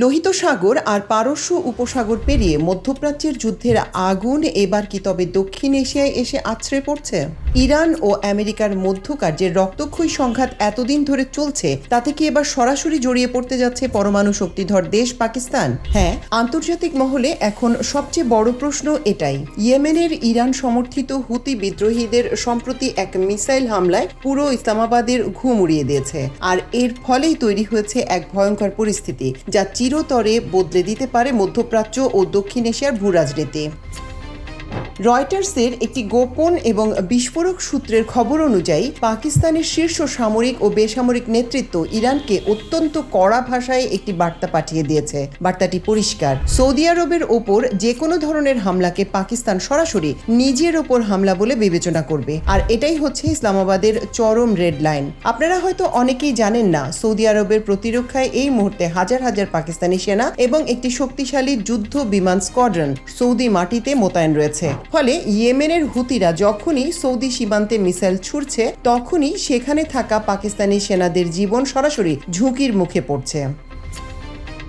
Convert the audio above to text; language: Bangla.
লোহিত সাগর আর পারস্য উপসাগর পেরিয়ে মধ্যপ্রাচ্যের যুদ্ধের আগুন এবার কি তবে দক্ষিণ এশিয়ায় এসে আছড়ে পড়ছে? ইরান ও আমেরিকার মধ্যকার যে রক্তক্ষয়ী সংঘাত এতদিন ধরে চলছে তাতে কি এবার সরাসরি জড়িয়ে পড়তে যাচ্ছে পরমাণু শক্তিধর দেশ পাকিস্তান? হ্যাঁ, আন্তর্জাতিক মহলে এখন সবচেয়ে বড় প্রশ্ন এটাই। ইয়েমেনের ইরান সমর্থিত হুতি বিদ্রোহীদের সম্প্রতি এক মিসাইল হামলায় পুরো ইসলামাবাদের ঘুম উড়িয়ে দিয়েছে, আর এর ফলেই তৈরি হয়েছে এক ভয়ঙ্কর পরিস্থিতি যা চিরতরে বদলে দিতে পারে মধ্যপ্রাচ্য ও দক্ষিণ এশিয়ার ভূরাজনীতি। রয়টার্সের একটি গোপন এবং বিস্ফোরক সূত্রের খবর অনুযায়ী পাকিস্তানের শীর্ষ সামরিক ও বেসামরিক নেতৃত্ব ইরানকে অত্যন্ত কড়া ভাষায় একটি বার্তা পাঠিয়ে দিয়েছে। বার্তাটি পরিষ্কার: সৌদি আরবের ওপর যে কোনো ধরনের হামলাকে পাকিস্তান সরাসরি নিজের ওপর হামলা বলে বিবেচনা করবে, আর এটাই হচ্ছে ইসলামাবাদের চরম রেড লাইন। আপনারা হয়তো অনেকেই জানেন না, সৌদি আরবের প্রতিরক্ষায় এই মুহূর্তে হাজার হাজার পাকিস্তানি সেনা এবং একটি শক্তিশালী যুদ্ধ বিমান স্কোয়াড্রন সৌদি মাটিতে মোতায়েন রয়েছে। ফলে ইয়েমেনের হুতিরা যখনই সৌদি সীমান্তে মিসাইল ছুড়ছে তখনই সেখানে থাকা পাকিস্তানি সেনাদের জীবন সরাসরি ঝুঁকির মুখে পড়ছে।